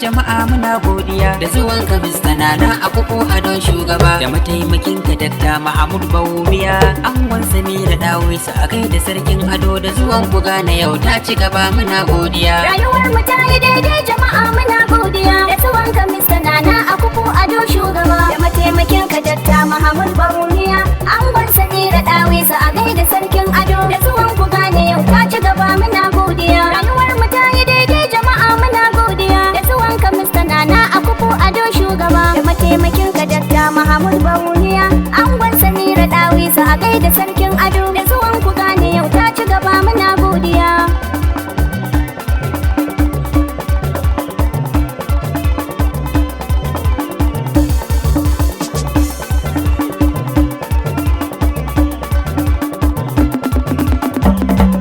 jama'a muna godiya da zuwan ka Mr. Nana Akufo Addo shugaba da mataimakin ka Dr. Mahmud Bawumia angon Samira Dawisu a gaida sarkin ado da zuwan ku Ghana yau ta ci gaba muna godiya. Rayuwar mu ta yi daidai jama'a muna godiya da zuwan ka Mr. Nana Akufo Addo shugaba da mataimakin ka Dr. Mahmud Bawumia angon Samira Dawisu a gaida sarkin ado da zuwan ku Ghana yau ta ci gaba muna godiya. Rayuwar mu ta yi daidai jama'a muna godiya da zuwan ka Mr. Nana Akufo Addo shugaba da mataimakin ka Dr. Mahmud Bawumia angon Samira Dawisu a gaida sarkin ado da zuwan ku Ghana yau ta ci gaba muna godiya.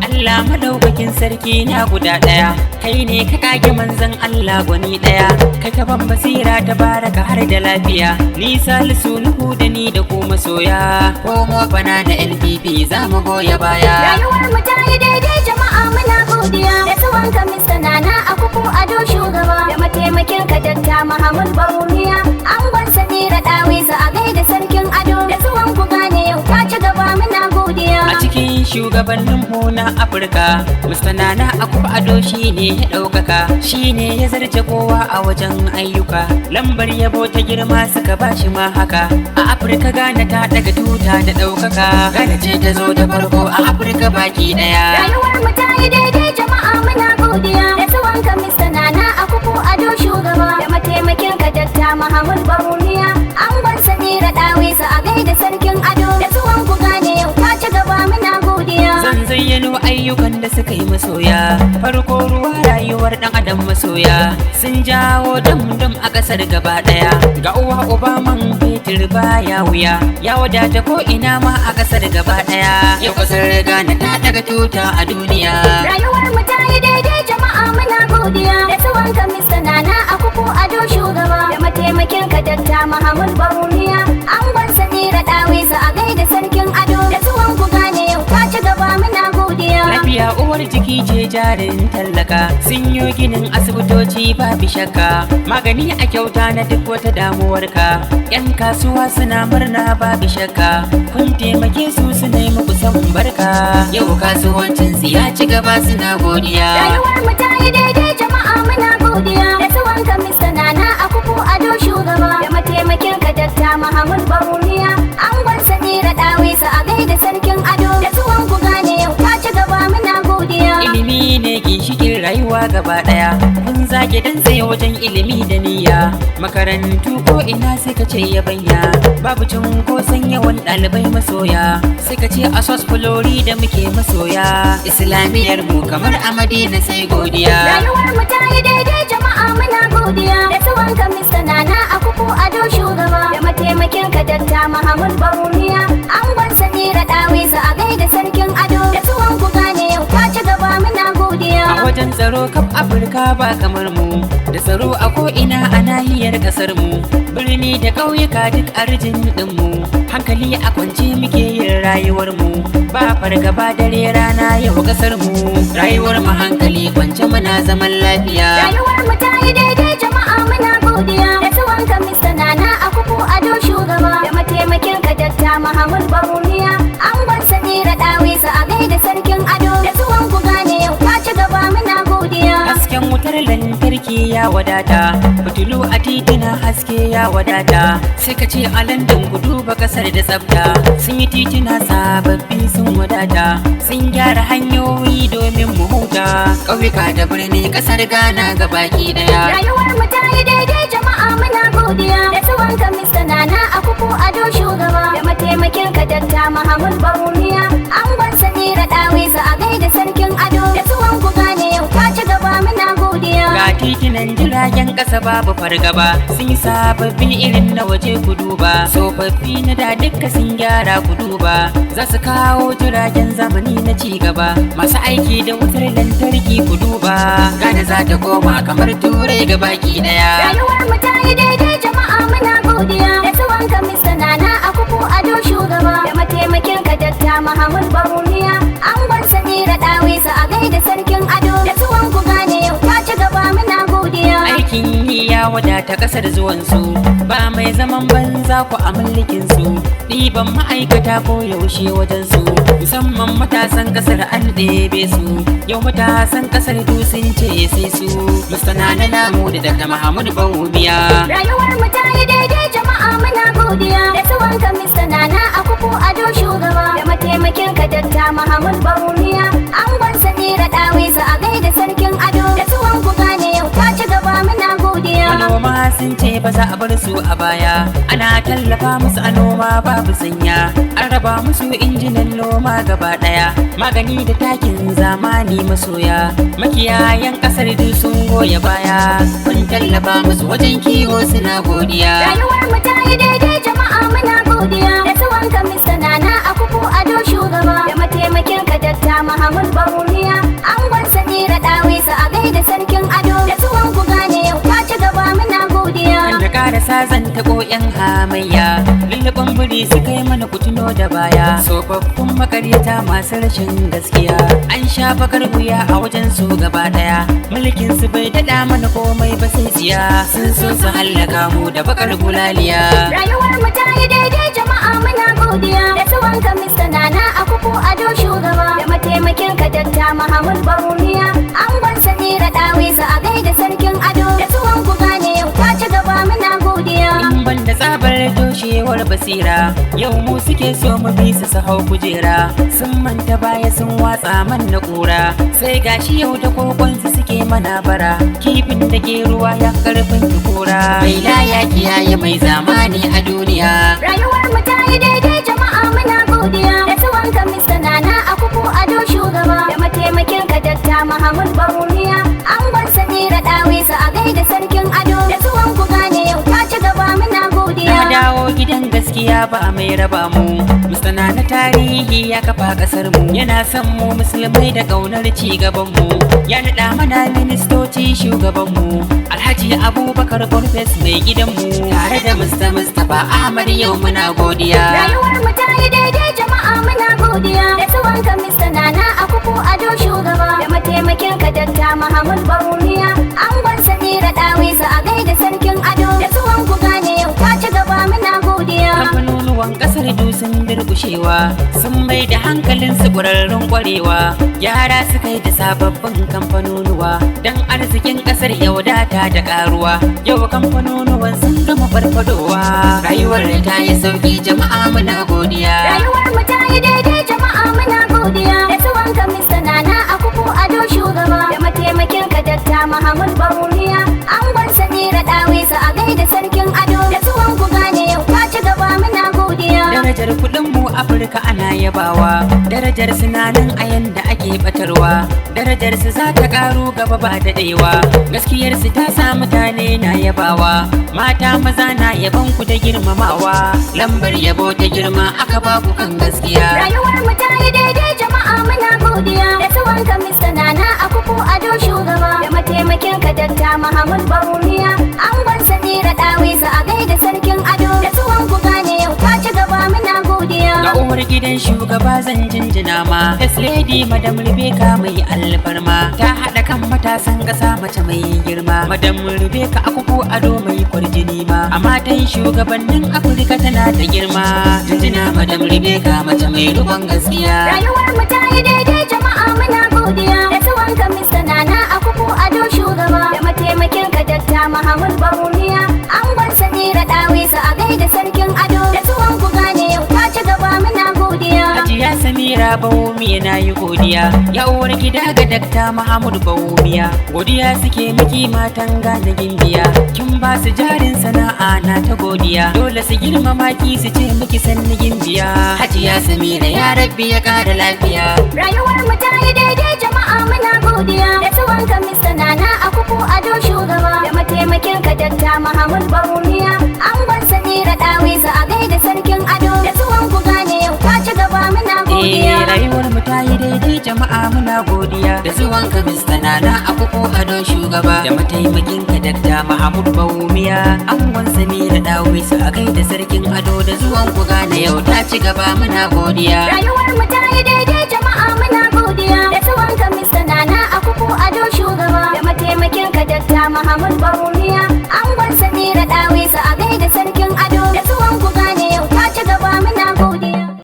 Allah madaukakin sarki na guda ɗaya, kai ne ka kage manzon Allah gwani ɗaya, kai ka ban basira ta baraka har da lafiya, ni Salisu Nuhu da ni da ku masoya, ko mu bana da LPP za mu goya baya. Rayuwar mu ta yi daidai jama'a muna godiya da zuwan ka Mr. Nana Akufo Addo shugaba da mataimakin ka Dr. Mahmud Bawumia angon Samira Dawisu a gaida sarkin ado da zuwan ku Ghana yau ta ci gaba muna godiya. A cikin shugabannin mu na Afirka, Mr. Nana Akufo Addo shine ya ɗaukaka, shine ya zarce kowa a wajen ayyuka, lambar yabo ta girma suka bashi ma haka. A Afirka Ghana ta daga tuta da ɗaukaka, Ghana ce ta zo da farko a Afirka baki ɗaya. Rayuwar mu ta yi daidai jama'a muna godiya da zuwan ka Mr. Nana Akufo Addo shugaba da mataimakin ka Dr. Mahmud Bawumia angon Samira Dawisu a gaida sarkin ado da zuwan ku Ghana yau ta ci gaba muna godiya. Zan zayyano ayyukan da suka yi masoya, farko ruwa rayuwar ɗan adam masoya, sun jawo dam a ƙasar gaba ɗaya, ga uwa uba man fetur baya wuya, ya wadata ko ina ma a ƙasar gaba ɗaya, yau ƙasar Ghana ta daga tuta a duniya. Rayuwar mu ta yi daidai jama'a muna godiya da zuwan ka Mr. Nana Akufo Addo shugaba da mataimakin ka Dr. Mahmud Bawumia angon Samira Dawisu a gaida sarkin ado da zuwan ku Ghana yau ta ci gaba muna godiya. Lafiya uwar jiki ce jarin tallaka, sun yi ginin asibitoci babu shakka, magani a kyauta na duk wata damuwarka, 'yan kasuwa suna murna babu shakka, kun taimake su suna yi muku san barka, yau kasuwancin su ya ci gaba suna godiya. Rayuwar mu ta yi daidai jama'a muna godiya da zuwan ka Mr. Nana Akufo Addo shugaba da mataimakin ka Dr. Mahmud Bawumia angon Samira Dawisu a gaida sarkin ado da zuwan ku Ghana yau ta ci gaba muna godiya. Ilimi ne ginshikin rayuwa gaba ɗaya, kun zage dan tsaye wajen ilimi da niyya, makarantu ko ina sai ka ce yabanya, babu cunkoson yawan ɗalibai masoya, sai ka ce a sos fulori da muke masoya, islamiyar mu kamar a Madina sai godiya. Rayuwar mu ta yi daidai jama'a muna godiya da zuwan ka Mr. Nana Akufo Addo shugaba da mataimakin ka Dr. Mahmud Bawumia angon Samira Dawisu a gaida sarkin ado da zuwan ku Ghana yau ta ci gaba muna godiya. A wajen tsaro kaf Afirka ba kamar mu, da tsaro a ko'ina a nahiyar ƙasar mu, birni da ƙauyuka duk arjin ɗin mu, hankali a kwance muke yin rayuwar mu, ba fargaba dare rana yau ƙasar mu, rayuwar mu hankali kwance muna zaman lafiya. Rayuwar mu ta yi daidai jama'a muna godiya da zuwan ka Mr. Nana Akufo Addo shugaba da mataimakin ka Dr. Mahmud Bawumia angon Samira Dawisu a gaida sarkin ado da zuwan ku Ghana yau ta ci gaba muna godiya. Hasken wutar lantarki ya wadata, fitilu a titina haske ya wadata, sai ka ce a London ku duba kasar da tsafta, sun yi titina sababbi sun wadata, sun gyara hanyoyi domin mu huta, ƙauyuka da birni kasar Ghana ga baki daya. Rayuwar mu ta yi daidai jama'a muna godiya da zuwan ka Mr. Nana Akufo Addo shugaba da mataimakin ka Dr. Mahmud Bawumia angon Samira Dawisu a gaida sarkin ado da zuwan ku Ghana yau ta ci gaba muna godiya. Ga titinan jiragen ƙasa babu fargaba, sun yi sababbi irin na waje ku duba, tsofaffi na da dukka sun gyara ku duba, za su kawo jiragen zamani na ci gaba, masu aiki da wutar lantarki ku duba, Ghana za ta koma kamar Turai ga baki daya. Rayuwar mu ta yi daidai jama'a muna godiya da zuwan ka Mr. Nana Akufo Addo shugaba da mataimakin ka Dr. Mahmud Bawumia angon Samira Dawisu a gaida sarkin ado da zuwan ku Ghana yau ta ci gaba muna godiya. Aikin yi wadata kasar zuwansu, ba mai zaman banza ku a mulkinsu, ɗiban ma'aikata ko yaushe wajensu, musamman matasan kasar an ɗebe su, yau matasan kasar sun ce sai su. Mr. Nana namu da Dr. Mahmud Bawumia. Rayuwar mu ta yi daidai jama'a muna godiya da zuwanka Mr. Nana Akufo-Addo shugaba da mataimakin ka Dr. Mahmud Bawumia. Angon Samira Dawisu a gaida sarkin ado da zuwan ku gane yau ta ci gaba muna godiya. Manoma sun ce ba za a bar su a baya, ana tallafa musu a noma babu sanya, an raba musu injinan noma gaba daya, magani da takin zamani masoya, makiyayan kasar duk sun goya baya, kun tallafa musu wajen kiwo suna godiya. Rayuwar mu ta yi daidai jama'a muna godiya da zuwanka Mr. Nana Akufo-Addo shugaba da mataimakin ka Dr. Mahmud Bawumia. Angon Samira Dawisu a gaida sarkin ado da zuwan ku gane yau ta ci gaba muna godiya. Da karasa zan taɓo 'yan hamayya, lullubin biri su kai mana kutuno da baya, tsofaffin makaryata masu rashin gaskiya, an sha bakar wuya a wajen su gaba daya, mulkin su bai daɗa mana komai ba sai tsiya, sun so su hallaka mu da bakar gulaliya. Rayuwar mu ta yi daidai jama'a muna godiya da zuwanka Mr. Nana Akufo-Addo shugaba da mataimakin ka Dr. Mahmud Bawumia. Angon Samira Dawisu a gaida sarkin ado da zuwan ku gane yau ta ci gaba muna godiya. In ban da tsabar toshewar basira, yau mu suke so mu bi su hau kujera, sun manta baya sun watsa man na kura, sai gashi yau da kokonsu suke mana bara, kifin da ke ruwa ya karfin tukura, mai laya kiyaye mai zamani a duniya. Rayuwar mu ta yi daidai jama'a muna godiya da zuwanka Mr. Nana Akufo-Addo shugaba da mataimakin ka Dr. Mahmud Bawumia. Angon Samira Dawisu a gaida sarkin ado da zuwan ku gane yau ta ci gaba muna godiya. Na dawo gidan gaskiya ba mai raba mu, Mr. Nana tarihi ya kafa kasar mu, yana son mu musulmai da kaunar ci gaban mu, ya naɗa mana ministoci shugaban mu, Alhaji Abubakar Bonfes mai gidan mu, tare da Mr. Mustapha Ahmad yau muna godiya. Rayuwar mu ta yi daidai jama'a muna godiya da zuwanka Mr. Nana Akufo-Addo shugaba da mataimakin ka Dr. Mahmud Bawumia. Angon Samira Dawisu a gaida sarkin ado da zuwan ku gane yau ta ci gaba muna godiya. Kamfanonuwan kasar sun durkushewa, sun mai da hankalin su ƙwararrun ƙwarewa, yara suka yi da sababbin kamfanonuwa, don arzikin kasar ya wadata da karuwa, yau kamfanonuwan sun gama farfadowa, rayuwar ta yi sauki jama'a muna godiya. Rayuwar mu ta yi daidai jama'a muna godiya da zuwanka Mr. Nana Akufo-Addo shugaba da mataimakin ka Dr. Mahmud Bawumia. Angon Samira Dawisu a gaida sarkin ado da zuwan ku gane yau ta ci gaba muna godiya. Darajar kuɗin mu Afirka ana yabawa, darajar sinanin a yanda ake batarwa, darajar su za ta ƙaru gaba ba daɗewa, gaskiyar su ta sa mutane na yabawa, mata maza na yaban ku da girmamawa, lambar yabo ta girma aka ba ku kan gaskiya. Rayuwar mu ta yi daidai jama'a muna godiya da zuwanka Mr. Nana Akufo-Addo shugaba da mataimakin ka Dr. Mahmud Bawumia. Angon Samira Dawisu a gaida sarkin ado da zuwan ku gane yau ta ci gaba muna godiya. Ga uwar gidan shugaba zan jinjina ma, First Lady Madam Rebecca mai alfarma, ta haɗa kan matasan ƙasa mace mai girma, Madam Rebecca Akufo-Addo mai kwarjini ma, a matan shugabannin Afirka tana da girma, jinjina Madam Rebecca mace mai rubon gaskiya. Rayuwar mu ta yi daidai jama'a muna godiya da zuwanka Mr. Nana Akufo-Addo shugaba da mataimakin ka Dr. Mahmud Bawumia. Angon Samira Dawisu a gaida sarkin ado da zuwan ku gane yau ta ci gaba muna godiya. Hajiya Samira Bawumia na yi godiya, ya uwar gida ga Dr. Mahmud Bawumia, godiya suke miki matan gane gimbiya, kin ba su jarin sana'a na ta godiya, dole su girmama ki su ce miki sanni gimbiya. Hajiya Samira ya rabbi ya ƙara lafiya. Rayuwar mu ta yi daidai jama'a muna godiya da zuwanka Mr. Nana Akufo-Addo shugaba da mataimakin ka Dr. Mahmud Bawumia. Angon Samira Dawisu a gaida sarkin ado da zuwan ku gane yau ta ci gaba muna godiya. Rayuwar mu ta yi daidai jama'a muna godiya da zuwanka Mr. Nana Akufo-Addo shugaba da mataimakin ka Dr. Mahmud Bawumia. Angon Samira Dawisu a gaida sarkin ado da zuwan ku gane yau ta ci gaba muna godiya. Rayuwar mu ta yi daidai jama'a muna godiya da zuwanka Mr. Nana Akufo-Addo shugaba da mataimakin ka Dr. Mahmud Bawumia.